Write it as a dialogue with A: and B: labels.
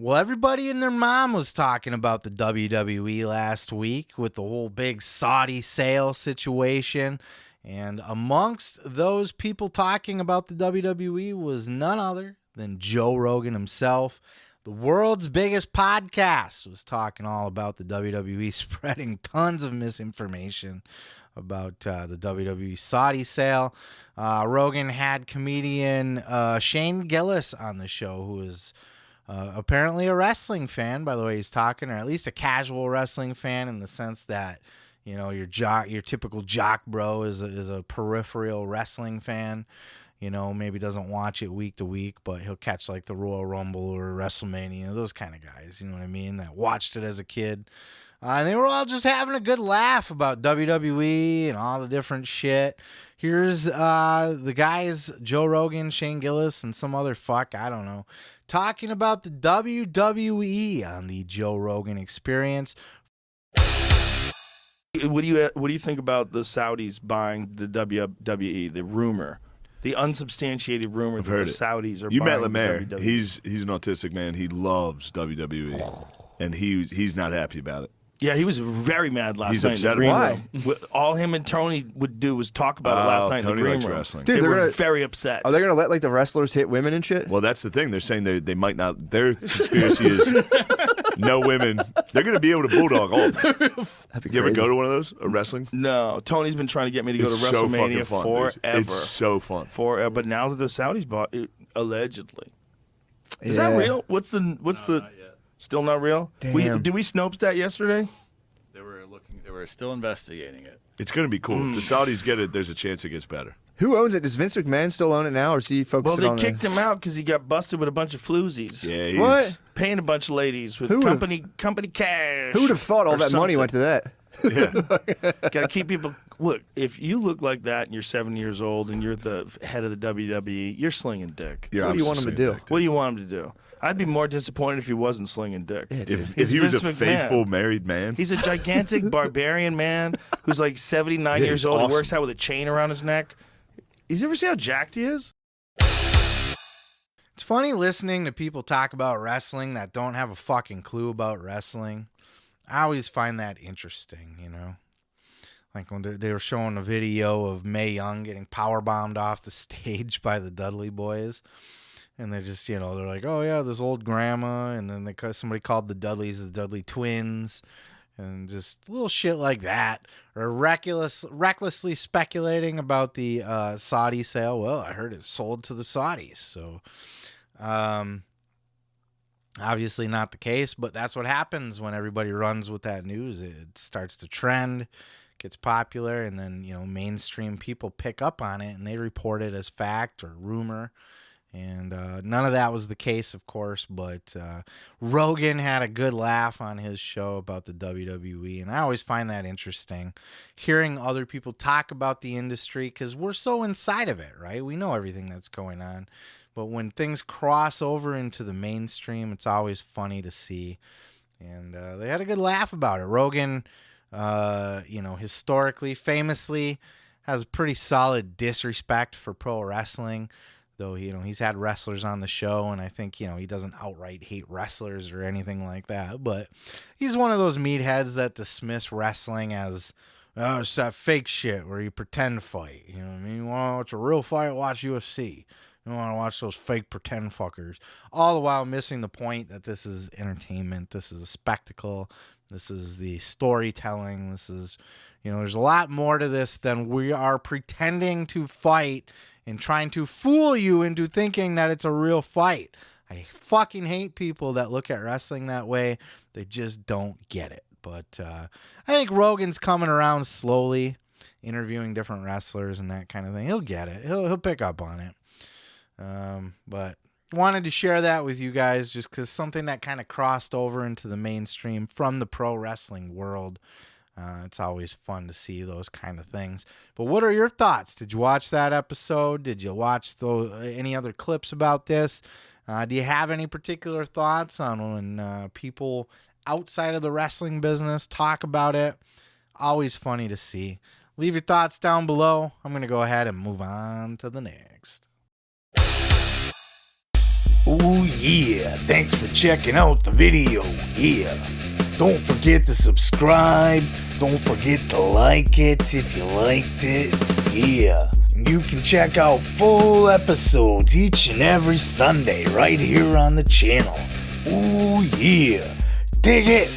A: Well, everybody and their mom was talking about the WWE last week with the whole big Saudi sale situation. And amongst those people talking about the WWE was none other than Joe Rogan himself. The world's biggest podcast was talking all about the WWE, spreading tons of misinformation about the WWE Saudi sale. Rogan had comedian Shane Gillis on the show, who is apparently a wrestling fan, by the way he's talking, or at least a casual wrestling fan in the sense that, you know, your typical jock bro is a peripheral wrestling fan. You know, maybe doesn't watch it week to week, but he'll catch like the Royal Rumble or WrestleMania, those kind of guys, you know what I mean, that watched it as a kid. And they were all just having a good laugh about WWE and all the different shit. Here's the guys, Joe Rogan, Shane Gillis, and some other fuck, I don't know, talking about the WWE on the Joe Rogan Experience.
B: What do you think about the Saudis buying the WWE? The rumor, the unsubstantiated rumor that the Saudis are.
C: You
B: buying
C: met Lemaire.
B: WWE.
C: He's an autistic man. He loves WWE, and he's not happy about it.
B: Yeah, he was very mad last
C: He's
B: night.
C: upset
B: in the
C: about
B: green room. All him and Tony would do was talk about it last night
C: Tony
B: in the green
C: likes
B: room.
C: wrestling.
D: Dude,
B: They
D: they're
B: were
D: gonna-
B: very upset.
D: Are they going to let like the wrestlers hit women and shit?
C: Well, that's the thing. They're saying they might not. Their conspiracy is no women. They're going to be able to bulldog all of them.
D: That'd be
C: You ever
D: crazy.
C: go to one of those? A wrestling?
B: No, Tony's been trying to get me to go to
C: It's so
B: WrestleMania
C: fucking fun,
B: forever.
C: dude. It's so fun.
B: Forever. But now that the Saudis bought it, allegedly. Is
D: Yeah.
B: that real? What's the
E: Not yet.
B: still not real?
D: Damn.
B: Did we Snopes that yesterday?
E: They were still investigating it.
C: It's going to be cool. If the Saudis get it, there's a chance it gets better.
D: Who owns it? Does Vince McMahon still own it now, or is he
B: Well,
D: focused
B: they
D: on
B: kicked him out because he got busted with a bunch of floozies.
C: Yeah.
D: What?
B: Paying a bunch of ladies with
D: Who would've-
B: company cash.
D: Who would have thought all
B: or
D: that money went to that?
C: Yeah.
B: Got to keep people. Look, if you look like that and you're 7 years old and you're the head of the WWE, you're slinging dick.
C: You're
D: What do you want him to do?
C: obviously
B: What do you want him to do? I'd be more disappointed if he wasn't slinging dick.
D: Yeah, dude.
C: If
B: It's
C: he was a
B: Vince McMahon.
C: faithful married man,
B: He's a gigantic barbarian man who's like 79
C: Yeah,
B: years
C: he's
B: old and
C: awesome.
B: works out with a chain around his neck. You ever see how jacked he is?
A: It's funny listening to people talk about wrestling that don't have a fucking clue about wrestling. I always find that interesting, you know. Like when they were showing a video of Mae Young getting powerbombed off the stage by the Dudley Boys. And they're just, you know, they're like, oh, yeah, this old grandma. And then somebody called the Dudleys the Dudley Twins. And just little shit like that. Or recklessly speculating about the Saudi sale. Well, I heard it sold to the Saudis. So, obviously not the case. But that's what happens when everybody runs with that news. It starts to trend, gets popular, and then, you know, mainstream people pick up on it. And they report it as fact or rumor. And none of that was the case, of course, but Rogan had a good laugh on his show about the WWE, and I always find that interesting, hearing other people talk about the industry, because we're so inside of it, right? We know everything that's going on, but when things cross over into the mainstream, it's always funny to see, and they had a good laugh about it. Rogan, you know, historically, famously, has pretty solid disrespect for pro wrestling. Though, you know, he's had wrestlers on the show, and I think, you know, he doesn't outright hate wrestlers or anything like that. But he's one of those meatheads that dismiss wrestling as, oh, it's that fake shit where you pretend fight. You know what I mean? You want to watch a real fight, watch UFC. You want to watch those fake pretend fuckers. All the while missing the point that this is entertainment. This is a spectacle. This is the storytelling. This is, you know, there's a lot more to this than we are pretending to fight and trying to fool you into thinking that it's a real fight. I fucking hate people that look at wrestling that way. They just don't get it. But I think Rogan's coming around slowly, interviewing different wrestlers and that kind of thing. He'll get it. He'll pick up on it. But wanted to share that with you guys just because something that kind of crossed over into the mainstream from the pro wrestling world. It's always fun to see those kind of things. But what are your thoughts? Did you watch that episode? Did you watch any other clips about this? Do you have any particular thoughts on when people outside of the wrestling business talk about it? Always funny to see. Leave your thoughts down below. I'm going to go ahead and move on to the next. Oh yeah, thanks for checking out the video. Yeah. Don't forget to subscribe. Don't forget to like it if you liked it. Yeah. And you can check out full episodes each and every Sunday right here on the channel. Oh yeah. Dig it.